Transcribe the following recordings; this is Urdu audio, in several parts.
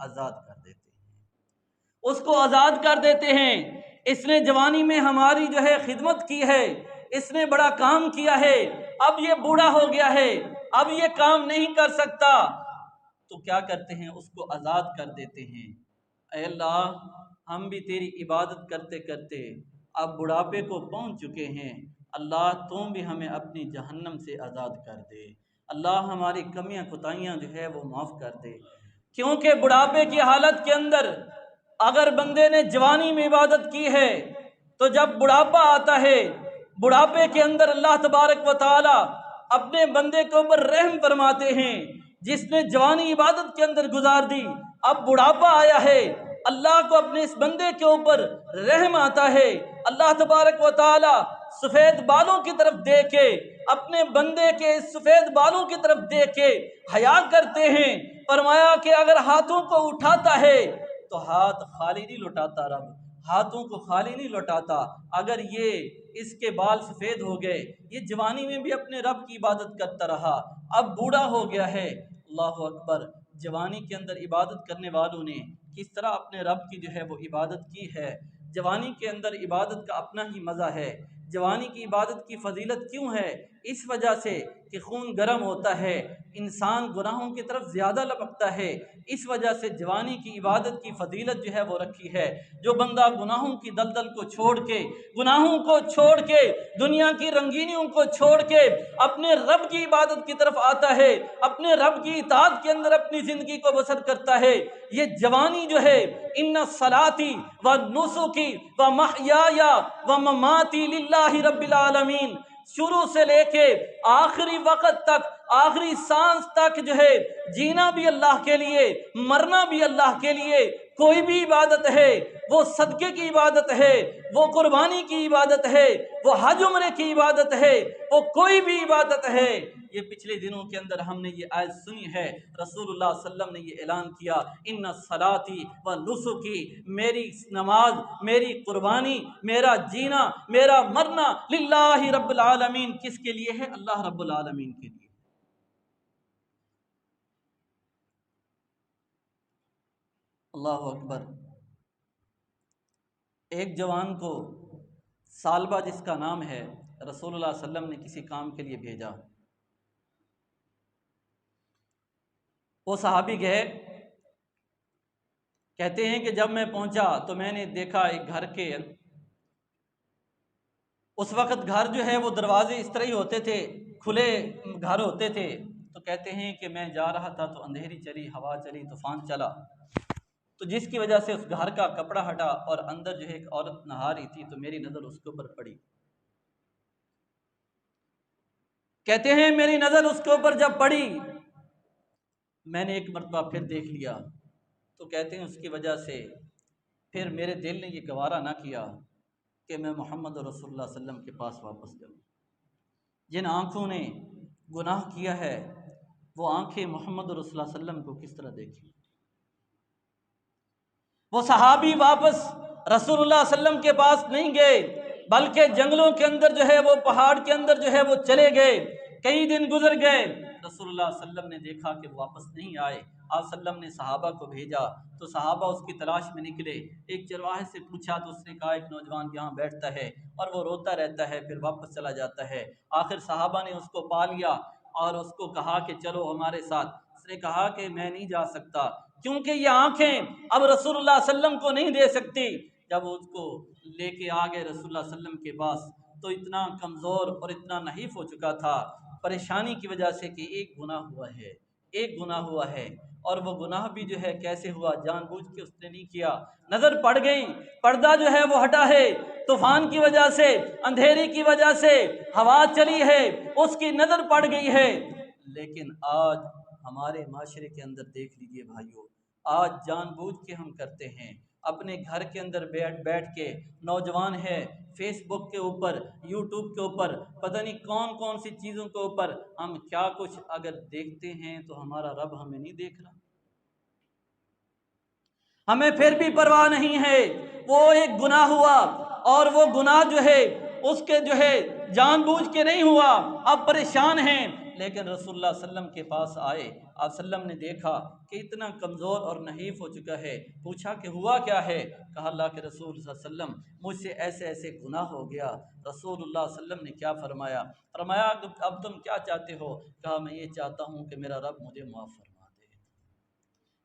آزاد کر دیتے ہیں، اس کو آزاد کر دیتے ہیں۔ اس نے جوانی میں ہماری جو ہے خدمت کی ہے، اس نے بڑا کام کیا ہے، اب یہ بوڑھا ہو گیا ہے، اب یہ کام نہیں کر سکتا، تو کیا کرتے ہیں؟ اس کو آزاد کر دیتے ہیں۔ اے اللہ، ہم بھی تیری عبادت کرتے کرتے اب بڑھاپے کو پہنچ چکے ہیں، اللہ تم بھی ہمیں اپنی جہنم سے آزاد کر دے، اللہ ہماری کمیاں کوتاہیاں جو ہے وہ معاف کر دے۔ کیونکہ بڑھاپے کی حالت کے اندر اگر بندے نے جوانی میں عبادت کی ہے تو جب بڑھاپا آتا ہے، بڑھاپے کے اندر اللہ تبارک و تعالی اپنے بندے کے اوپر رحم فرماتے ہیں۔ جس نے جوانی عبادت کے اندر گزار دی، اب بڑھاپا آیا ہے، اللہ کو اپنے اس بندے کے اوپر رحم آتا ہے، اللہ تبارک و تعالی سفید بالوں کی طرف دیکھ کے اپنے بندے کے سفید بالوں کی طرف دیکھ کے حیا کرتے ہیں۔ فرمایا کہ اگر ہاتھوں کو اٹھاتا ہے تو ہاتھ خالی نہیں لوٹاتا، رب ہاتھوں کو خالی نہیں لوٹاتا۔ اگر یہ اس کے بال سفید ہو گئے، یہ جوانی میں بھی اپنے رب کی عبادت کرتا رہا، اب بوڑھا ہو گیا ہے، اللہ اکبر، جوانی کے اندر عبادت کرنے والوں نے کس طرح اپنے رب کی جو ہے وہ عبادت کی ہے۔ جوانی کے اندر عبادت کا اپنا ہی مزہ ہے۔ جوانی کی عبادت کی فضیلت کیوں ہے؟ اس وجہ سے کہ خون گرم ہوتا ہے، انسان گناہوں کی طرف زیادہ لپکتا ہے، اس وجہ سے جوانی کی عبادت کی فضیلت جو ہے وہ رکھی ہے۔ جو بندہ گناہوں کی دلدل کو چھوڑ کے، گناہوں کو چھوڑ کے، دنیا کی رنگینیوں کو چھوڑ کے اپنے رب کی عبادت کی طرف آتا ہے، اپنے رب کی اطاعت کے اندر اپنی زندگی کو بسر کرتا ہے، یہ جوانی جو ہے، ان صلاتی و نسکی و محیای و مماتی للہ رب العالمین، شروع سے لے کے آخری وقت تک، آخری سانس تک جو ہے جینا بھی اللہ کے لیے، مرنا بھی اللہ کے لیے۔ کوئی بھی عبادت ہے، وہ صدقے کی عبادت ہے، وہ قربانی کی عبادت ہے، وہ حج عمرے کی عبادت ہے، وہ کوئی بھی عبادت ہے۔ یہ پچھلے دنوں کے اندر ہم نے یہ آیت سنی ہے، رسول اللہ صلی اللہ علیہ وسلم نے یہ اعلان کیا، ان صلاتی و نسکی، میری نماز، میری قربانی، میرا جینا، میرا مرنا للہ رب العالمین، کس کے لیے ہے؟ اللہ رب العالمین کے لیے۔ اللہ اکبر۔ ایک جوان کو سالبہ جس کا نام ہے، رسول اللہ صلی اللہ علیہ وسلم نے کسی کام کے لیے بھیجا، وہ صحابی گئے، کہتے ہیں کہ جب میں پہنچا تو میں نے دیکھا ایک گھر کے، اس وقت گھر جو ہے وہ دروازے اس طرح ہی ہوتے تھے، کھلے گھر ہوتے تھے، تو کہتے ہیں کہ میں جا رہا تھا تو اندھیری چلی، ہوا چلی، طوفان چلا، تو جس کی وجہ سے اس گھر کا کپڑا ہٹا اور اندر جو ہے ایک عورت نہا رہی تھی، تو میری نظر اس کے اوپر پڑی۔ کہتے ہیں میری نظر اس کے اوپر جب پڑی، میں نے ایک مرتبہ پھر دیکھ لیا، تو کہتے ہیں اس کی وجہ سے پھر میرے دل نے یہ گوارا نہ کیا کہ میں محمد رسول اللہ صلی اللہ علیہ وسلم کے پاس واپس جاؤں۔ جن آنکھوں نے گناہ کیا ہے، وہ آنکھیں محمد رسول اللہ صلی اللہ علیہ وسلم کو کس طرح دیکھی؟ وہ صحابی واپس رسول اللہ صلی اللہ علیہ وسلم کے پاس نہیں گئے، بلکہ جنگلوں کے اندر جو ہے وہ، پہاڑ کے اندر جو ہے وہ چلے گئے، کئی دن گزر گئے، رسول اللہ صلی اللہ علیہ وسلم نے دیکھا کہ واپس نہیں آئے۔ آپ صلی اللہ علیہ وسلم نے صحابہ کو بھیجا تو صحابہ اس کی تلاش میں نکلے، ایک چرواہے سے پوچھا تو اس نے کہا ایک نوجوان یہاں بیٹھتا ہے اور وہ روتا رہتا ہے، پھر واپس چلا جاتا ہے۔ آخر صحابہ نے اس کو پا لیا اور اس کو کہا کہ چلو ہمارے ساتھ، اس نے کہا کہ میں نہیں جا سکتا، کیونکہ یہ آنکھیں اب رسول اللہ صلی اللہ علیہ وسلم کو نہیں دے سکتی۔ جب اس کو لے کے آ گئے رسول اللہ صلی اللہ علیہ وسلم کے پاس، تو اتنا کمزور اور اتنا نحیف ہو چکا تھا پریشانی کی وجہ سے کہ ایک گناہ ہوا ہے، ایک گناہ ہوا ہے، اور وہ گناہ بھی جو ہے کیسے ہوا، جان بوجھ کے اس نے نہیں کیا، نظر پڑ گئی، پردہ جو ہے وہ ہٹا ہے، طوفان کی وجہ سے، اندھیری کی وجہ سے، ہوا چلی ہے، اس کی نظر پڑ گئی ہے۔ لیکن آج ہمارے معاشرے کے اندر دیکھ لیجئے بھائیوں، آج جان بوجھ کے ہم کرتے ہیں، اپنے گھر کے اندر بیٹھ کے، نوجوان ہے فیس بک کے اوپر، یوٹیوب کے اوپر، پتہ نہیں کون کون سی چیزوں کے اوپر ہم کیا کچھ اگر دیکھتے ہیں تو ہمارا رب ہمیں نہیں دیکھ رہا؟ ہمیں پھر بھی پرواہ نہیں ہے، وہ ایک گناہ ہوا اور وہ گناہ جو ہے اس کے جو ہے جان بوجھ کے نہیں ہوا، اب پریشان ہیں، لیکن رسول اللہ صلی اللہ علیہ وسلم کے پاس آئے، آپ صلی اللہ علیہ وسلم نے دیکھا کہ اتنا کمزور اور نحیف ہو چکا ہے، پوچھا کہ ہوا کیا ہے؟ کہا اللہ کے رسول صلی اللہ علیہ وسلم مجھ سے ایسے ایسے گناہ ہو گیا۔ رسول اللہ صلی اللہ علیہ وسلم نے کیا فرمایا؟ فرمایا اب تم کیا چاہتے ہو؟ کہا میں یہ چاہتا ہوں کہ میرا رب مجھے معاف فرما دے،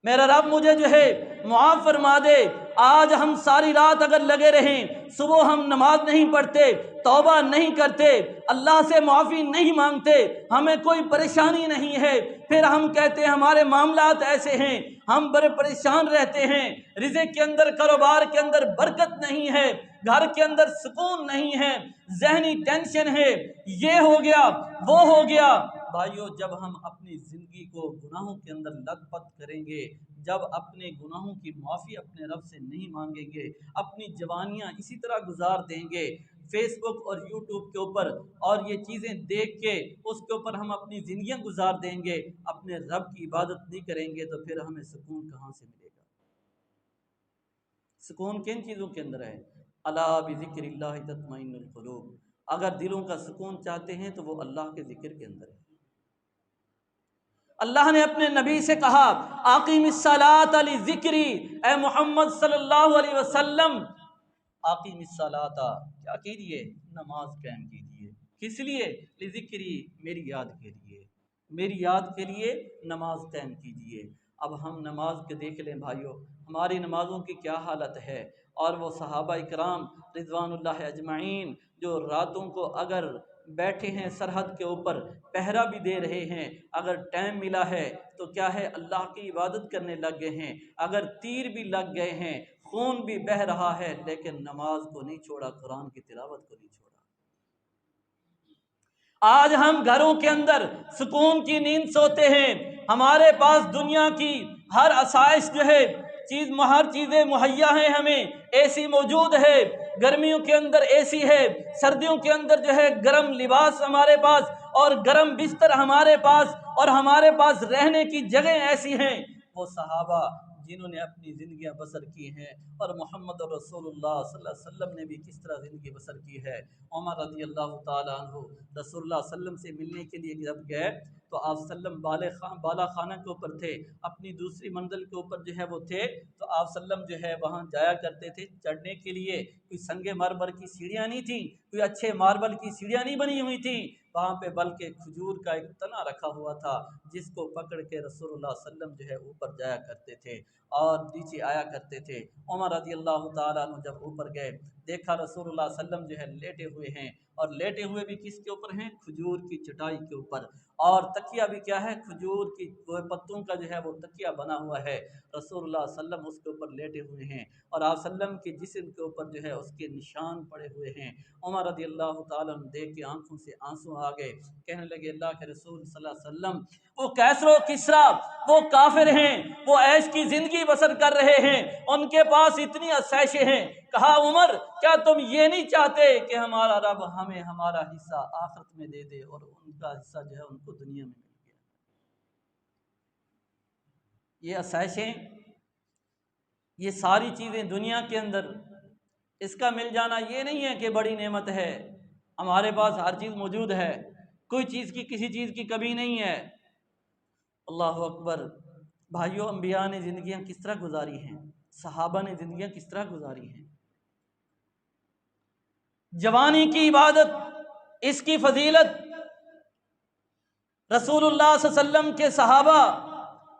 میرا رب مجھے جو ہے معاف فرما دے۔ آج ہم ساری رات اگر لگے رہیں، صبح ہم نماز نہیں پڑھتے، توبہ نہیں کرتے، اللہ سے معافی نہیں مانگتے، ہمیں کوئی پریشانی نہیں ہے، پھر ہم کہتے ہیں ہمارے معاملات ایسے ہیں، ہم بڑے پریشان رہتے ہیں، رزق کے اندر، کاروبار کے اندر برکت نہیں ہے، گھر کے اندر سکون نہیں ہے، ذہنی ٹینشن ہے، یہ ہو گیا وہ ہو گیا۔ بھائیو، جب ہم اپنی زندگی کو گناہوں کے اندر لت پت کریں گے، جب اپنے گناہوں کی معافی اپنے رب سے نہیں مانگیں گے، اپنی جوانیاں اسی طرح گزار دیں گے فیس بک اور یوٹیوب کے اوپر، اور یہ چیزیں دیکھ کے اس کے اوپر ہم اپنی زندگیاں گزار دیں گے، اپنے رب کی عبادت نہیں کریں گے، تو پھر ہمیں سکون کہاں سے ملے گا؟ سکون کن چیزوں کے اندر ہے؟ الا بذکر اللہ تطمئن القلوب۔ اگر دلوں کا سکون چاہتے ہیں تو وہ اللہ کے ذکر کے اندر ہے۔ اللہ نے اپنے نبی سے کہا اقیم الصلاۃ لذکری، اے محمد صلی اللہ علیہ وسلم اقیم الصلاۃ، کیا کیجیے؟ نماز قائم کیجیے۔ کس لیے؟ لذکری، میری یاد کے لیے، میری یاد کے لیے نماز قائم کیجیے۔ اب ہم نماز کے دیکھ لیں بھائیوں، ہماری نمازوں کی کیا حالت ہے، اور وہ صحابہ اکرام رضوان اللہ اجمعین جو راتوں کو اگر بیٹھے ہیں سرحد کے اوپر، پہرا بھی دے رہے ہیں، اگر ٹائم ملا ہے تو کیا ہے اللہ کی عبادت کرنے لگ گئے ہیں، اگر تیر بھی لگ گئے ہیں، خون بھی بہہ رہا ہے، لیکن نماز کو نہیں چھوڑا، قرآن کی تلاوت کو نہیں چھوڑا۔ آج ہم گھروں کے اندر سکون کی نیند سوتے ہیں، ہمارے پاس دنیا کی ہر آسائش جو ہے ہر چیزیں مہیا ہیں، ہمیں اے سی موجود ہے، گرمیوں کے اندر اے سی ہے، سردیوں کے اندر جو ہے گرم لباس ہمارے پاس اور گرم بستر ہمارے پاس، اور ہمارے پاس رہنے کی جگہیں ایسی ہیں۔ وہ صحابہ جنہوں نے اپنی زندگیاں بسر کی ہیں، اور محمد رسول اللہ صلی اللہ علیہ وسلم نے بھی کس طرح زندگی بسر کی ہے۔ عمر رضی اللہ تعالیٰ عنہ رسول اللہ صلی اللہ علیہ وسلم سے ملنے کے لیے جب گئے تو آپ صلی اللہ علیہ وسلم بالا خانہ کے اوپر تھے، اپنی دوسری منزل کے اوپر جو ہے وہ تھے، تو آپ صلی اللہ علیہ وسلم جو ہے وہاں جایا کرتے تھے چڑھنے کے لیے۔ کوئی سنگ مرمر کی سیڑھیاں نہیں تھیں، کوئی اچھے ماربل کی سیڑھیاں نہیں بنی ہوئی تھیں وہاں پہ، بلکہ کھجور کا ایک تنا رکھا ہوا تھا جس کو پکڑ کے رسول اللہ صلی اللہ علیہ وسلم جو ہے اوپر جایا کرتے تھے اور نیچے آیا کرتے تھے۔ عمر رضی اللہ تعالیٰ عنہ جب اوپر گئے، دیکھا رسول اللہ صلی اللہ علیہ وسلم جو ہے لیٹے ہوئے ہیں، اور لیٹے ہوئے بھی کس کے اوپر ہیں؟ کھجور کی چٹائی کے اوپر، اور تکیہ بھی کیا ہے؟ کھجور کی پتوں کا جو ہے وہ تکیہ بنا ہوا ہے، رسول اللہ صلی اللہ علیہ وسلم اس کے اوپر لیٹے ہوئے ہیں، اور آپ صلی اللہ علیہ وسلم کے جسم کے اوپر جو ہے اس کے نشان پڑے ہوئے ہیں۔ عمر رضی اللہ تعالیٰ عنہ دیکھ کے آنکھوں سے آنسو آ گئے، کہنے لگے اللہ کے رسول صلی اللہ علیہ وسلم وہ کیسر و کسریٰ وہ کافر ہیں، وہ عیش کی زندگی بسر کر رہے ہیں، ان کے پاس اتنی آسائشیں ہیں۔ کہا عمر کیا تم یہ نہیں چاہتے کہ ہمارا رب ہمیں ہمارا حصہ آخرت میں دے دے، اور ان کا حصہ جو ہے ان کو دنیا میں مل گیا؟ یہ آسائشیں، یہ ساری چیزیں دنیا کے اندر اس کا مل جانا یہ نہیں ہے کہ بڑی نعمت ہے، ہمارے پاس ہر چیز موجود ہے، کوئی چیز کی کسی چیز کی کمی نہیں ہے۔ اللہ اکبر۔ بھائیوں، انبیاء نے زندگیاں کس طرح گزاری ہیں، صحابہ نے زندگیاں کس طرح گزاری ہیں۔ جوانی کی عبادت، اس کی فضیلت، رسول اللہ صلی اللہ علیہ وسلم کے صحابہ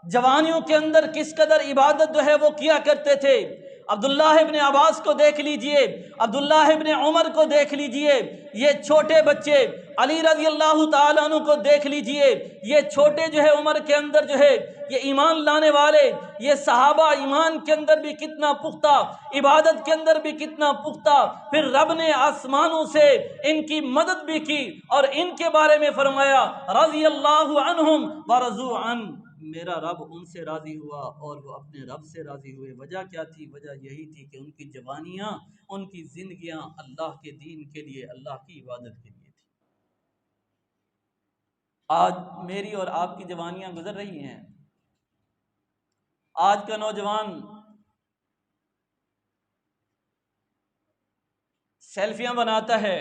جوانیوں کے اندر کس قدر عبادت جو ہے وہ کیا کرتے تھے۔ عبداللہ ابن عباس کو دیکھ لیجئے، عبداللہ ابن عمر کو دیکھ لیجئے، یہ چھوٹے بچے، علی رضی اللہ تعالیٰ عنہ کو دیکھ لیجئے، یہ چھوٹے جو ہے عمر کے اندر جو ہے یہ ایمان لانے والے، یہ صحابہ ایمان کے اندر بھی کتنا پختہ، عبادت کے اندر بھی کتنا پختہ، پھر رب نے آسمانوں سے ان کی مدد بھی کی، اور ان کے بارے میں فرمایا رضی اللہ عنہم ورضوا عنہ، میرا رب ان سے راضی ہوا اور وہ اپنے رب سے راضی ہوئے۔ وجہ کیا تھی؟ وجہ یہی تھی کہ ان کی جوانیاں، ان کی زندگیاں اللہ کے دین کے لیے، اللہ کی عبادت کے لیے تھی۔ آج میری اور آپ کی جوانیاں گزر رہی ہیں، آج کا نوجوان سیلفیاں بناتا ہے،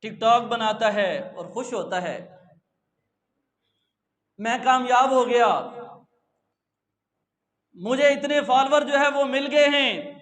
ٹک ٹاک بناتا ہے اور خوش ہوتا ہے، میں کامیاب ہو گیا، مجھے اتنے فالوور جو ہے وہ مل گئے ہیں،